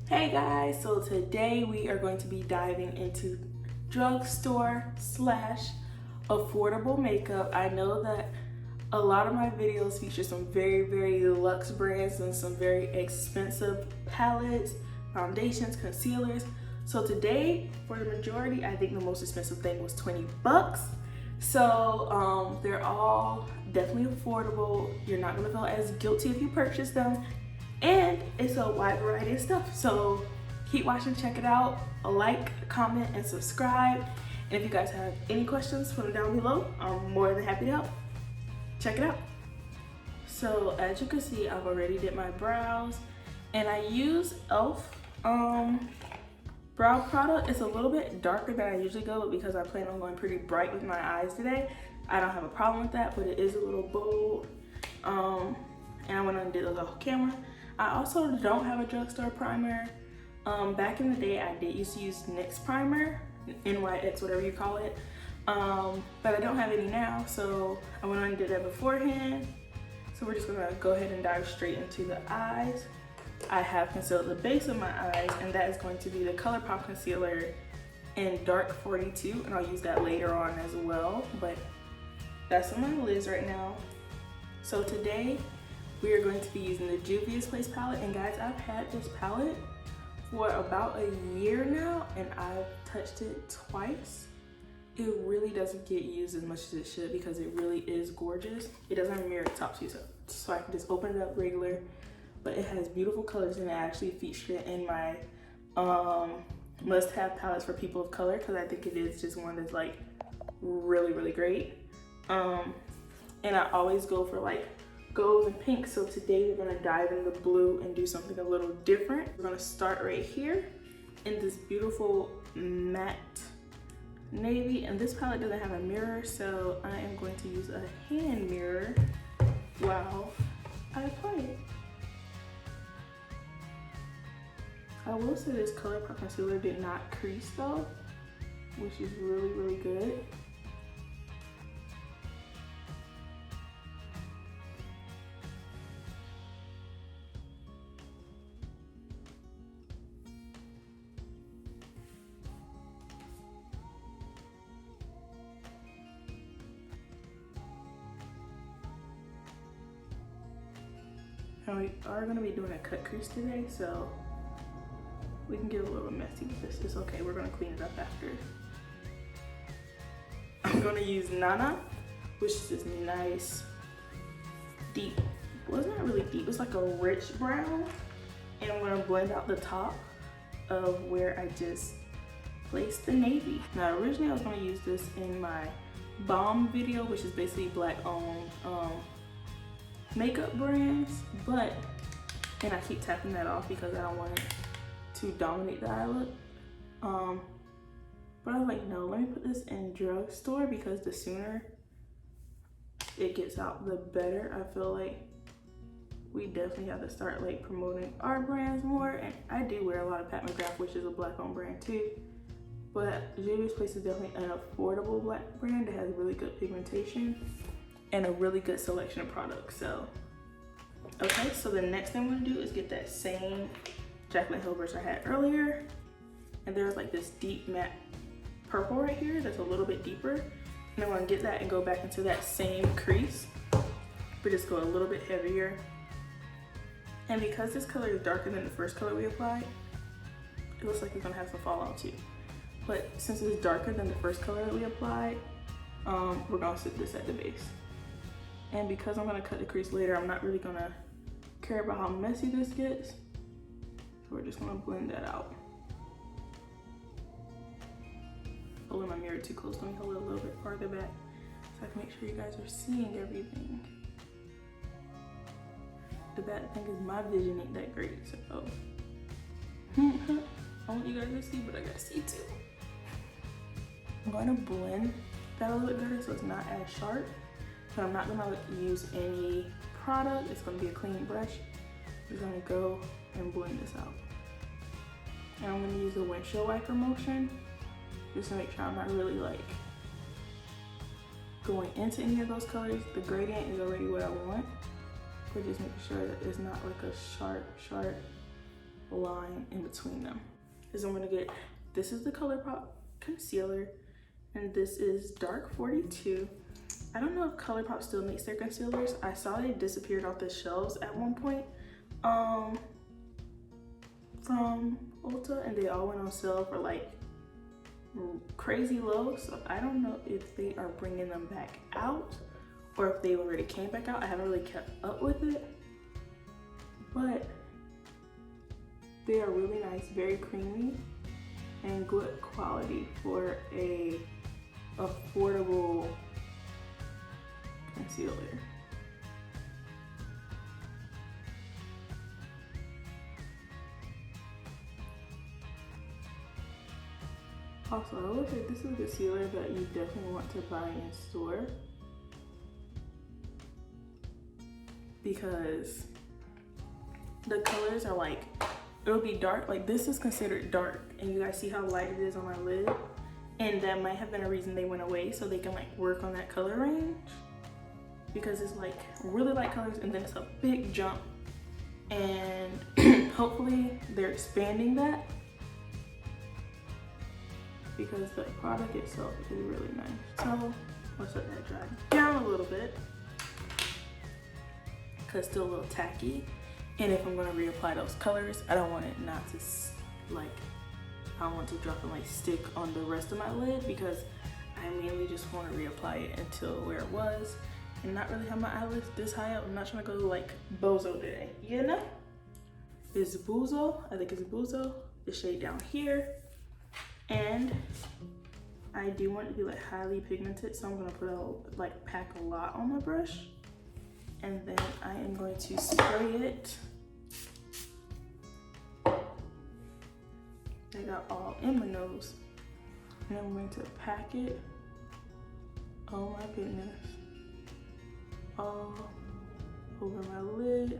Hey guys, so today we are going to be diving into drugstore slash affordable makeup. I know that a lot of my videos feature some very luxe brands and some very expensive palettes, foundations, concealers. So today, for the majority, I think the most expensive thing was 20 bucks. So they're all definitely affordable. You're not gonna feel as guilty if you purchase them. And it's a wide variety of stuff. So keep watching, check it out. A like, comment, and subscribe. And if you guys have any questions, put them down below. I'm more than happy to help. Check it out. So as you can see, I've already did my brows and I use e.l.f. brow product. It's a little bit darker than I usually go, but because I plan on going pretty bright with my eyes today, I don't have a problem with that, but it is a little bold. And I went on and did a little camera. I also don't have a drugstore primer. Back in the day, I did used to use NYX primer, NYX, whatever you call it. But I don't have any now, so I went on and did that beforehand. So we're just gonna go ahead and dive straight into the eyes. I have concealed the base of my eyes, and that is going to be the ColourPop concealer in Dark 42, and I'll use that later on as well, but that's on my lids right now. So today, we are going to be using the Juvia's Place palette, and guys, I've had this palette for about a year now, and I've touched it twice. It really doesn't get used as much as it should because it really is gorgeous. It doesn't have a mirror top too, so I can just open it up regular, but it has beautiful colors, and I actually featured it in my must-have palettes for people of color because I think it is just one that's like really great. And I always go for like gold and pink, so today we're gonna dive into blue and do something a little different. We're gonna start right here in this beautiful matte navy, and this palette doesn't have a mirror, so I am going to use a hand mirror while I apply it. I will say this ColourPop concealer did not crease though, which is really good. And we are gonna be doing a cut crease today, so we can get a little messy with this. It's okay, we're gonna clean it up after. I'm gonna use Nana, which is this nice, deep, well, it's not really deep, it's like a rich brown. And I'm gonna blend out the top of where I just placed the navy. Now, originally I was gonna use this in my Bomb video, which is basically Black-owned makeup brands, but, and I keep tapping that off because I don't want it to dominate the eye look. But I was like, no, let me put this in drugstore because the sooner it gets out, the better. I feel like we definitely have to start like promoting our brands more. And I do wear a lot of Pat McGrath, which is a Black-owned brand too. But Juvia's Place is definitely an affordable Black brand that has really good pigmentation and a really good selection of products. So, okay, so the next thing I'm gonna do is get that same Jaclyn Hill brush I had earlier. And there's like this deep matte purple right here that's a little bit deeper. And I'm gonna get that and go back into that same crease, but just go a little bit heavier. And because this color is darker than the first color we applied, it looks like it's gonna have some fallout too. But since it's darker than the first color that we applied, we're gonna sit this at the base. And because I'm gonna cut the crease later, I'm not really gonna care about how messy this gets. So we're just gonna blend that out. Holding my mirror too close, let me hold it a little bit farther back so I can make sure you guys are seeing everything. The bad thing is my vision ain't that great, so. I want you guys to see, but I gotta see too. I'm gonna blend that a little bit better so it's not as sharp. So I'm not gonna use any product. It's gonna be a clean brush. I'm just gonna go and blend this out. And I'm gonna use the windshield wiper motion just to make sure I'm not really like going into any of those colors. The gradient is already what I want, but just making sure that it's not like a sharp line in between them. Is I'm gonna get, this is the ColourPop concealer, and this is Dark 42. I don't know if ColourPop still makes their concealers. I saw they disappeared off the shelves at one point from Ulta, and they all went on sale for like crazy low. So I don't know if they are bringing them back out or if they already came back out. I haven't really kept up with it, but they are really nice, very creamy and good quality for a affordable concealer. Also, I will say this is a concealer that you definitely want to buy in store because the colors are like, it'll be dark. Like this is considered dark, and you guys see how light it is on my lid, and that might have been a reason they went away, so they can like work on that color range, because it's like really light colors and then it's a big jump, and hopefully they're expanding that because the product itself is really nice. So let's let that dry down a little bit because it's still a little tacky. And if I'm gonna reapply those colors, I don't want it not to like, I don't want to drop and like stick on the rest of my lid, because I mainly just want to reapply it until where it was and not really have my eyelids this high up. I'm not trying to go like Bozo today, you know? It's Buzo, I think it's Buzo, the shade down here. And I do want it to be like highly pigmented, so I'm gonna put like pack a lot on my brush, and then I am going to spray it. I got all in my nose, and I'm going to pack it, oh my goodness, all over my lid.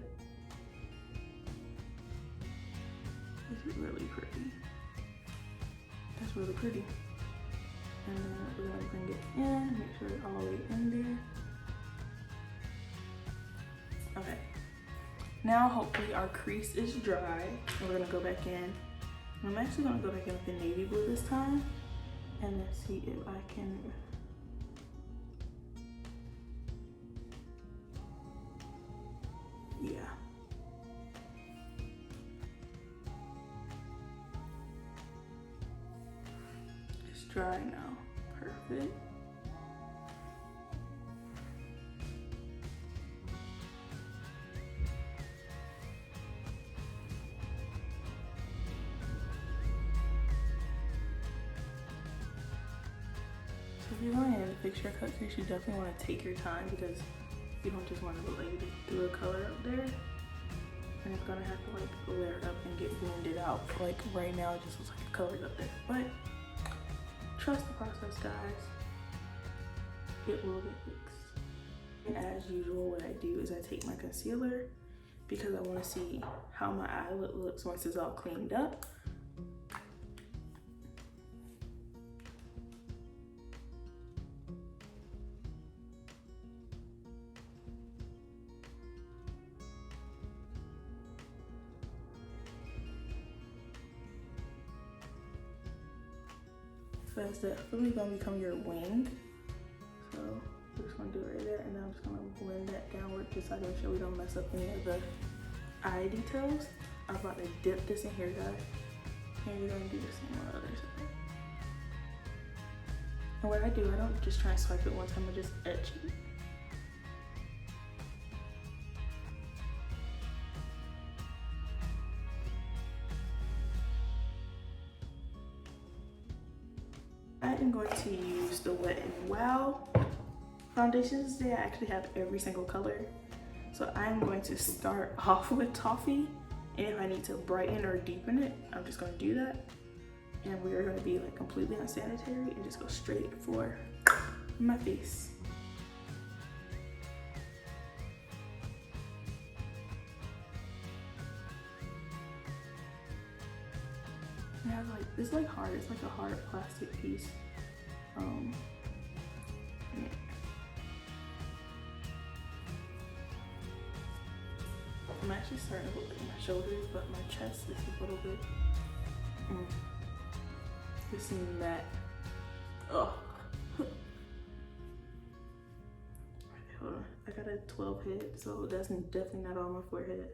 This is really pretty. That's really pretty. And then we're gonna bring it in, make sure it's all the way in there. Okay. Now hopefully our crease is dry, and we're gonna go back in. I'm actually gonna go back in with the navy blue this time, and let's see if I can. Yeah. It's dry now. Perfect. If you're going in to fix your cut crease, you definitely want to take your time, because you don't just want to look like you just threw a color up there, and it's gonna have to like layer it up and get blended out. Like right now, it just looks like a color up there, but trust the process, guys. It will get fixed. And as usual, what I do is I take my concealer, because I want to see how my eyelid looks once it's all cleaned up. So that's definitely gonna become your wing. So we're just gonna do it right there, and then I'm just gonna blend that downward just so I can make sure we don't mess up any of the eye details. I'm about to dip this in here, guys, and you're gonna do the same on the other side. And what I do, I don't just try and swipe it one time, I just etch it. I am going to use the Wet n Wow foundations today. I actually have every single color. So I'm going to start off with Toffee, and if I need to brighten or deepen it, I'm just gonna do that. And we are gonna be like completely unsanitary and just go straight for my face. It has like, it's like hard, it's like a hard plastic piece. I'm actually actually starting to look like my shoulders, but my chest is a little bit, you see that, oh. Hold on, I got a 12 head, so that's definitely not on my forehead.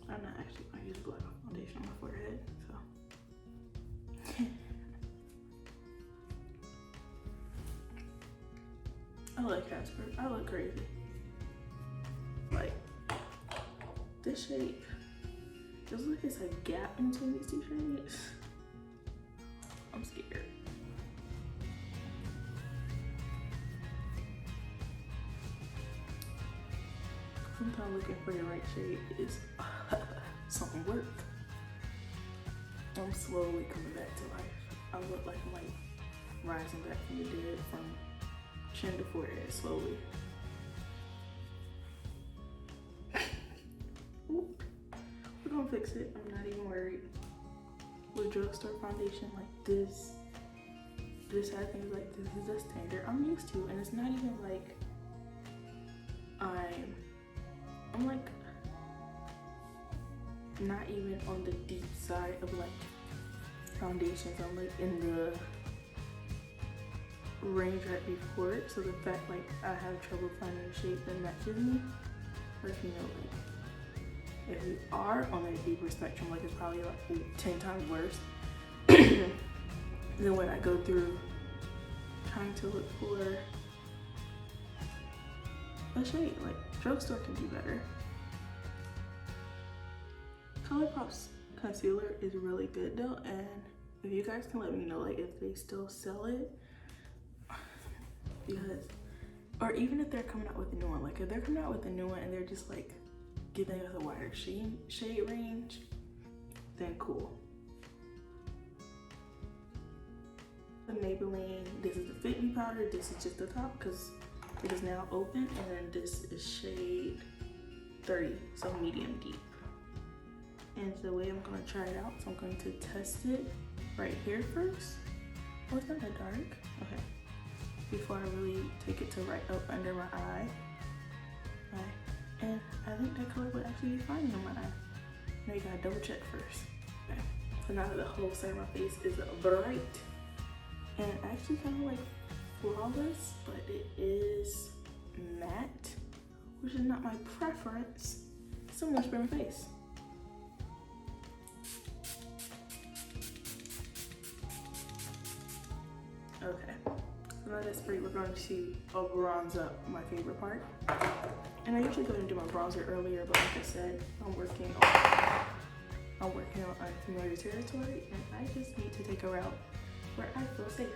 I'm not actually gonna use black foundation on my forehead, so. I like Casper, I look crazy. Like, this shape, it looks like it's a gap in between these two shades. I'm scared. Sometimes looking for the right shade is some work. I'm slowly coming back to life. I look like I'm like rising back from the dead from chin to forehead slowly. We're gonna fix it. I'm not even worried. With drugstore foundation like this has things like this is a standard I'm used to, and it's not even like I'm like not even on the deep side of like foundations. I'm like in the range right before it, so the fact like I have trouble finding a shape that matches me lets me know like if you are on a deeper spectrum, like it's probably like 10 times worse than when I go through trying to look for a shade. Like drugstore can do better. ColourPop's concealer is really good though, and if you guys can let me know like if they still sell it, because, or even if they're coming out with a new one, like if they're coming out with a new one and they're just like giving us a wider shade range, then cool. The Maybelline, this is the Fit Me powder, this is just the top because it is now open, and then this is shade 30, so medium deep. And the way I'm gonna try it out, so I'm going to test it right here first. Oh, it's not that dark. Okay. Before I really take it to right up under my eye. Right. And I think that color would actually be fine on my eye. Now you gotta double check first. Okay. So now that the whole side of my face is bright and actually kind of like flawless, but it is matte, which is not my preference. So I'm gonna spray my face. Okay, so now that spray, we're going to bronze up my favorite part. And I usually go and do my bronzer earlier, but like I said, I'm working on unfamiliar territory, and I just need to take a route where I feel safe.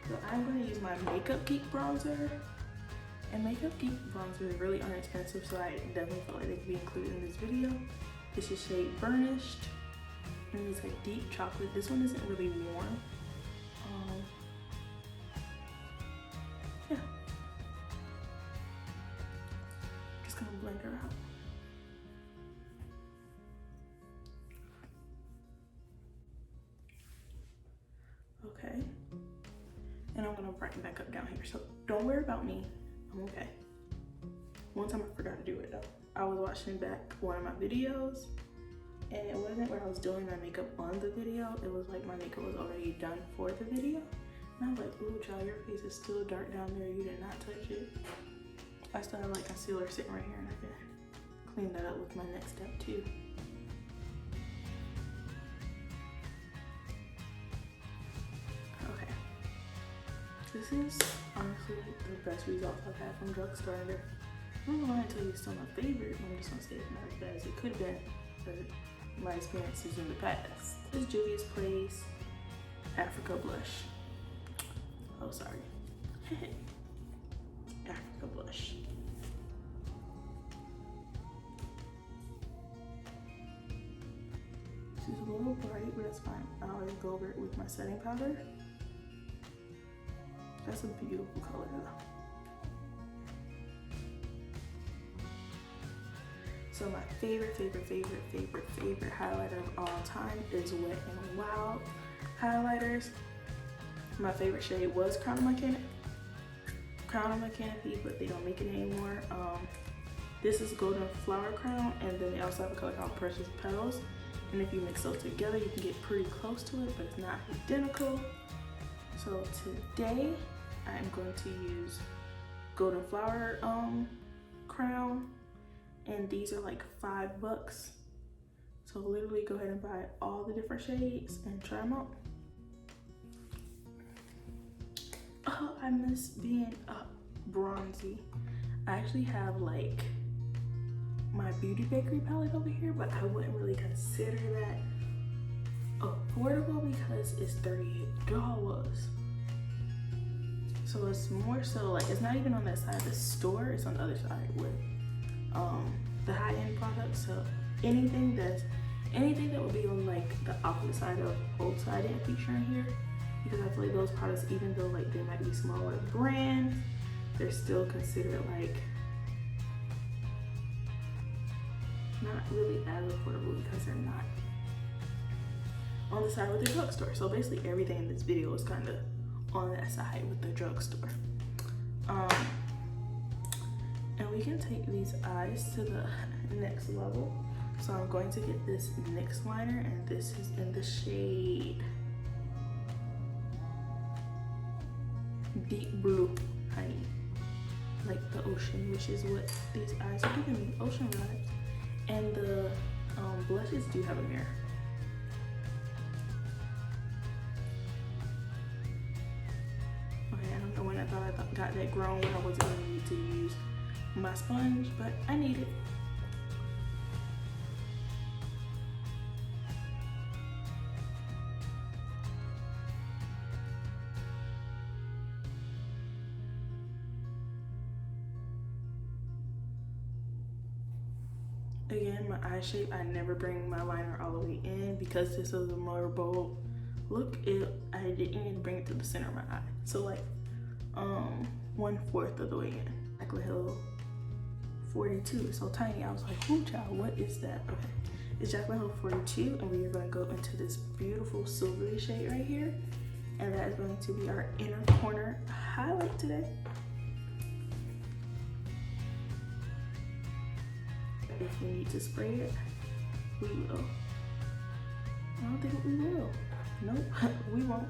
So I'm going to use my Makeup Geek bronzer, and Makeup Geek bronzers really aren't expensive, so I definitely feel like they can be included in this video. This is shade Burnished, and it's like deep chocolate. This one isn't really warm. Yeah. Just gonna blend her out. Okay. And I'm gonna brighten back up down here. So don't worry about me. I'm okay. One time I forgot to do it though. I was watching back one of my videos, and it wasn't where I was doing my makeup on the video. It was like my makeup was already done for the video. And I was like, ooh, child, your face is still dark down there. You did not touch it. I still have like concealer sitting right here, and I can clean that up with my next step too. Okay. This is honestly like the best results I've had from drugstore. I'm not gonna tell you it's still my favorite, but I'm just gonna say it's not as bad as it could have been for my experiences in the past. This is Juvia's Place Africa Blush. Oh, sorry. Africa Blush. She's a little bright, but it's fine. I always go over it with my setting powder. That's a beautiful color though. So my favorite highlighter of all time is Wet n Wild highlighters. My favorite shade was Crown of crown on my canopy, but they don't make it anymore. This is golden flower crown, and then they also have a color called precious petals. And if you mix those together, you can get pretty close to it, but it's not identical. So today, I'm going to use golden flower crown, and these are like $5. So literally go ahead and buy all the different shades and try them out. Oh, I miss being bronzy. I actually have like my Beauty Bakery palette over here, but I wouldn't really consider that affordable because it's $38. So it's more so like, it's not even on that side of the store, it's on the other side with the high-end products. So anything that would be on like the opposite side of Ulta, I didn't feature in here because I feel like those products, even though like they might be smaller brands, they're still considered like not really as affordable because they're not on the side with the drugstore. So basically everything in this video is kind of on that side with the drugstore. And we can take these eyes to the next level. So I'm going to get this NYX liner, and this is in the shade Deep Blue, honey. Like the ocean, which is what these eyes are giving me, ocean vibes. And the blushes do have a mirror. Okay, I don't know when I thought I got that grown when I wasn't going to need to use my sponge, but I need it. Again, my eye shape, I never bring my liner all the way in because this is a more bold look. I didn't even bring it to the center of my eye. So like 1/4 of the way in. Jaclyn Hill 42, it's so tiny. I was like, whoo child, what is that? Okay, it's Jaclyn Hill 42, and we are going to go into this beautiful silvery shade right here, and that is going to be our inner corner highlight today. If we need to spray it, we will. I don't think we will. Nope, we won't.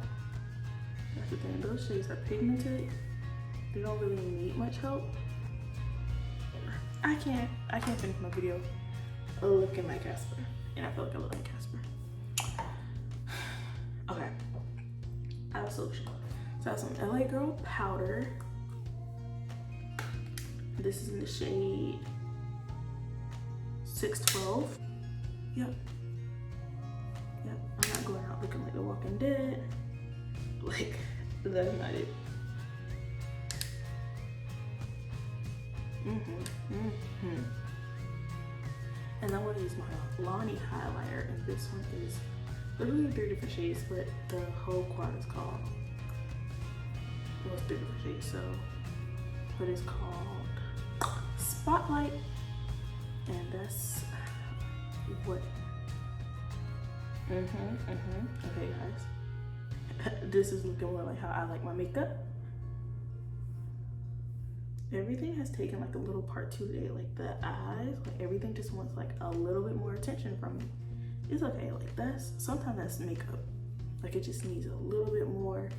That's the thing, those shades are pigmented. They don't really need much help. I can't finish my video looking like Casper, and I feel like I look like Casper. Okay, I have a solution. So I have some LA Girl powder. This is in the shade 612. Yep. I'm not going out looking like The Walking Dead. Like, that's not it. And I'm going to use my Lonnie highlighter, and this one is literally 3 different shades, but the whole quad is called, well, it's 3 different shades, so, but it's called Spotlight, and that's what, okay guys, this is looking more like how I like my makeup. Everything has taken like a little part to today, like the eyes, like everything just wants like a little bit more attention from me. It's okay, like sometimes that's makeup. Like it just needs a little bit more,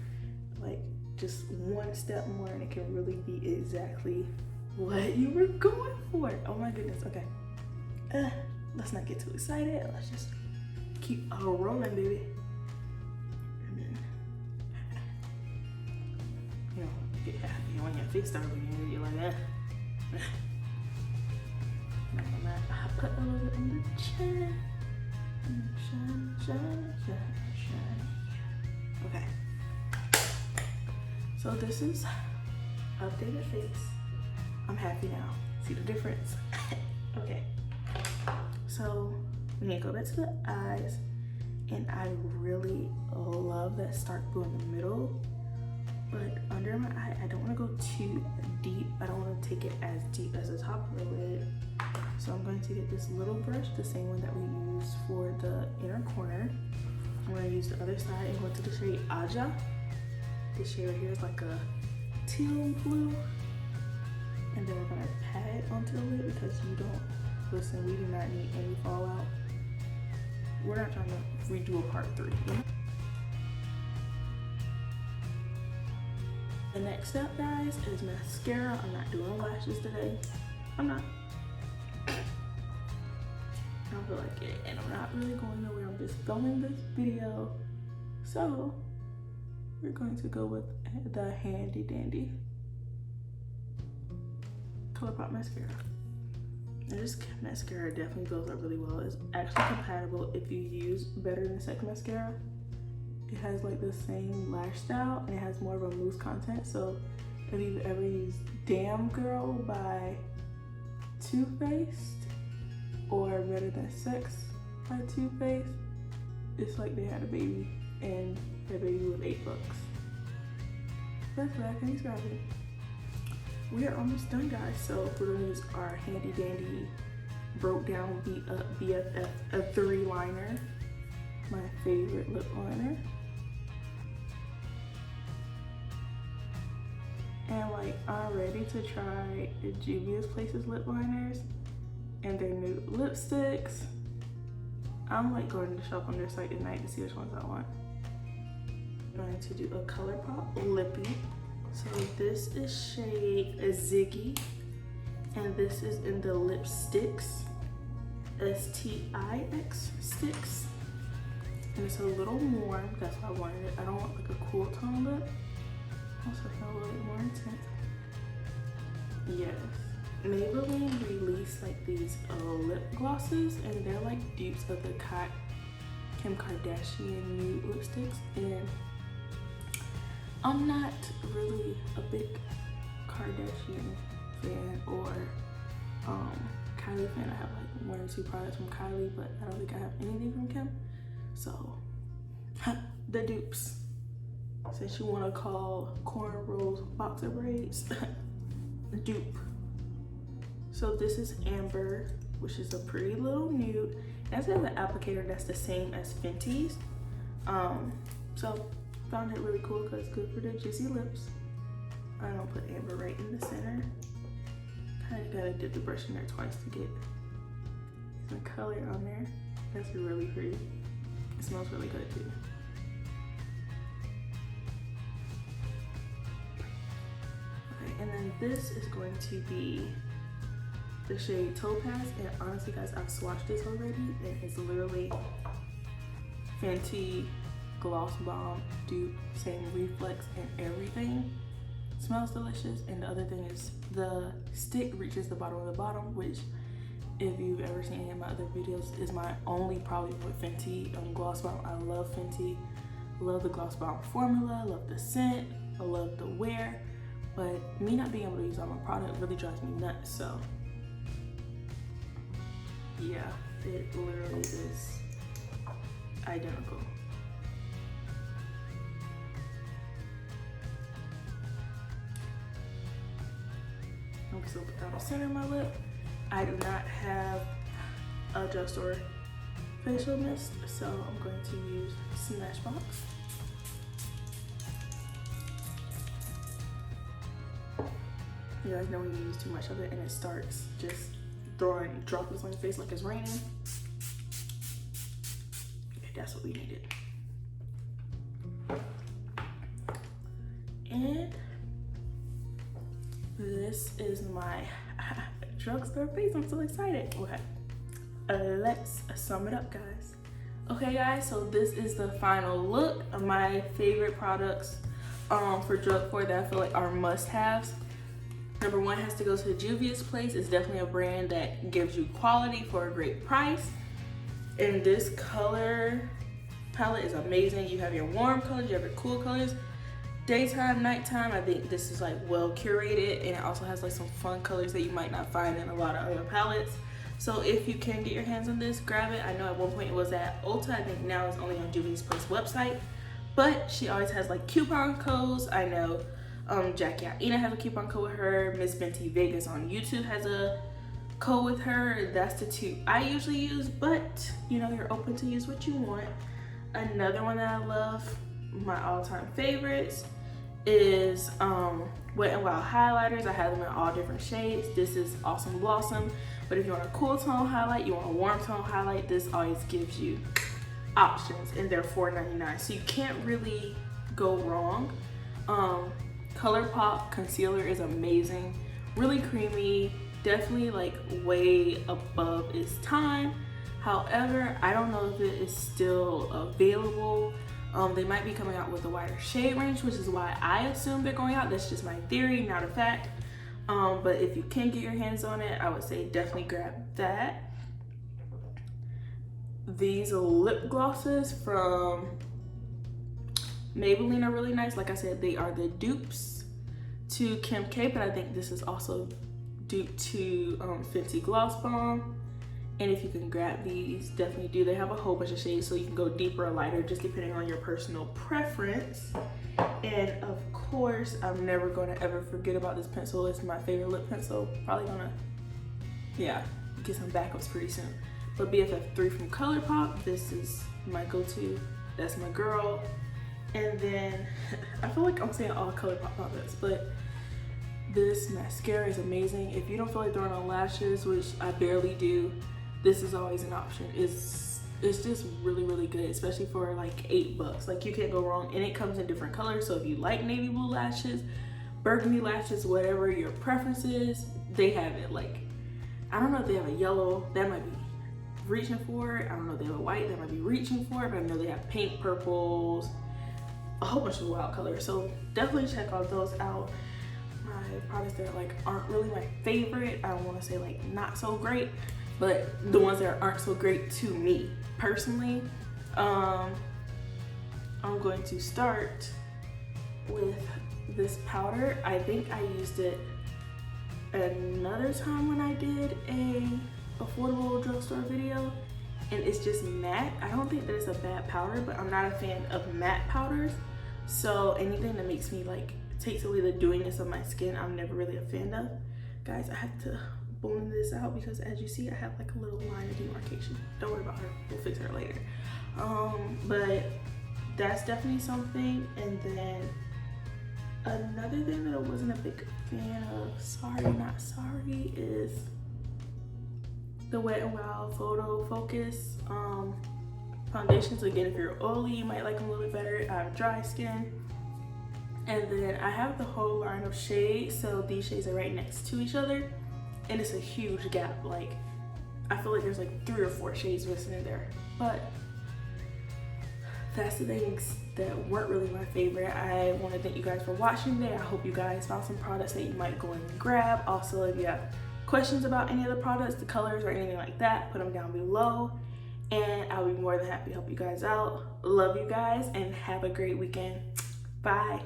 like just one step more, and it can really be exactly what you were going for. Oh my goodness, okay. Let's not get too excited. Let's just keep rolling, baby. And then, you know, get happy when your face starts looking, you're like that. I put a little bit in the chin. Shine. Okay. So this is updated face. I'm happy now. See the difference? Okay. So we need to go back to the eyes, and I really love that stark blue in the middle. But under my eye, I don't want to go too deep. I don't want to take it as deep as the top of the lid. So I'm going to get this little brush, the same one that we used for the inner corner. I'm going to use the other side and go into the shade Aja. This shade right here is like a teal blue. And then we're gonna pat it onto the lid because we do not need any fallout. We're not trying to redo a part 3, you know? The next step, guys, is mascara. I'm not doing lashes today. I'm not. I don't feel like it, and I'm not really going nowhere. I'm just filming this video. So, we're going to go with the handy dandy ColourPop mascara. And this mascara definitely builds up really well. It's actually compatible if you use Better Than Sex mascara. It has like the same lash style and it has more of a mousse content. So if you've ever used Damn Girl by Too Faced or Better Than Sex by Too Faced, it's like they had a baby and their baby was $8. That's what I can describe it. We are almost done, guys. So we're gonna use our handy dandy broke down BFF 3 liner, my favorite lip liner. And like, I'm ready to try the Juvia's Places lip liners and their new lipsticks. I'm like going to shop on their site tonight to see which ones I want. I'm going to do a ColourPop lippy. So this is shade Ziggy, and this is in the lipsticks, STIX sticks. And it's a little warm, that's why I wanted it. I don't want like a cool tone lip. Also feel a little bit more intense. Yes. Maybelline released like these lip glosses, and they're like dupes of the Kim Kardashian nude lipsticks. And I'm not really a big Kardashian fan or Kylie fan. I have like 1 or 2 products from Kylie, but I don't think I have anything from Kim. So, the dupes. Since you want to call cornrows boxer braids, dupe. So this is Amber, which is a pretty little nude. That's an applicator that's the same as Fenty's. So found it really cool because it's good for the juicy lips. I don't put Amber right in the center. Kind of gotta dip the brush in there twice to get some color on there. That's really pretty. It smells really good too. And then this is going to be the shade Topaz, and honestly guys, I've swatched this already and it's literally Fenty Gloss Bomb dupe, same reflex and everything. Smells delicious, and the other thing is the stick reaches the bottom of the bottom, which if you've ever seen any of my other videos is my only problem with Fenty Gloss Bomb. I love Fenty, love the Gloss Bomb formula, love the scent, I love the wear. But me not being able to use all my product really drives me nuts, so yeah, it literally is identical. Okay, so put down the center of my lip. I do not have a drugstore facial mist, so I'm going to use Smashbox. You guys know when you use too much of it and it starts just throwing droplets on your face like it's raining. Okay, that's what we needed. And this is my drugstore face. I'm so excited. Okay, let's sum it up, guys. Okay, guys, so this is the final look of my favorite products for drugstore that I feel like are must-haves. Number 1 has to go to Juvia's Place. It's definitely a brand that gives you quality for a great price. And this color palette is amazing. You have your warm colors, you have your cool colors. Daytime, nighttime, I think this is like well curated, and it also has like some fun colors that you might not find in a lot of other palettes. So if you can get your hands on this, grab it. I know at one point it was at Ulta. I think now it's only on Juvia's Place website. But she always has like coupon codes. I know Jackie Aina has a coupon code with her. Miss Fenty Vegas on YouTube has a code with her. That's the 2 I usually use, but you know, you're open to use what you want. Another one that I love, my all-time favorites, is Wet n Wild highlighters. I have them in all different shades. This is Awesome Blossom, but if you want a cool tone highlight, you want a warm tone highlight, this always gives you options, and they're $4.99, so you can't really go wrong. ColourPop concealer is amazing, really creamy, definitely like way above its time. However, I don't know if it is still available. They might be coming out with a wider shade range, which is why I assume they're going out. That's just my theory, not a fact. But if you can get your hands on it, I would say definitely grab that. These lip glosses from Maybelline are really nice. Like I said, they are the dupes to Kim K, but I think this is also dupe to Fenty Gloss Bomb. And if you can grab these, definitely do. They have a whole bunch of shades, so you can go deeper or lighter, just depending on your personal preference. And of course, I'm never gonna ever forget about this pencil. It's my favorite lip pencil. Probably gonna, yeah, get some backups pretty soon. But BFF3 from ColourPop, this is my go-to. That's my girl. And then, I feel like I'm saying all ColourPop products, but this mascara is amazing. If you don't feel like throwing on lashes, which I barely do, this is always an option. It's just really, really good, especially for like $8. Like, you can't go wrong, and it comes in different colors. So if you like navy blue lashes, burgundy lashes, whatever your preference is, they have it. Like, I don't know if they have a yellow, that might be reaching for it. I don't know if they have a white, that might be reaching for it, but I know they have pink, purples, a whole bunch of wild colors. So definitely check all those out. My products that like aren't really my favorite, I don't want to say like not so great, but the ones that aren't so great to me personally. I'm going to start with this powder. I think I used it another time when I did a affordable drugstore video, and it's just matte. I don't think that it's a bad powder, but I'm not a fan of matte powders. So anything that makes me like takes away the dewiness of my skin, I'm never really a fan of. Guys, I have to blend this out because as you see, I have like a little line of demarcation. Don't worry about her, we'll fix her later. But that's definitely something. And then another thing that I wasn't a big fan of, sorry not sorry, is the Wet n Wild Photo Focus foundations. Again, if you're oily, you might like them a little bit better. I have dry skin. And then I have the whole line of shades, so these shades are right next to each other, and it's a huge gap. Like, I feel like there's like 3 or 4 shades missing in there. But that's the things that weren't really my favorite. I want to thank you guys for watching today. I hope you guys found some products that you might go and grab. Also, if you have questions about any of the products, the colors, or anything like that, put them down below, and I'll be more than happy to help you guys out. Love you guys, and have a great weekend. Bye.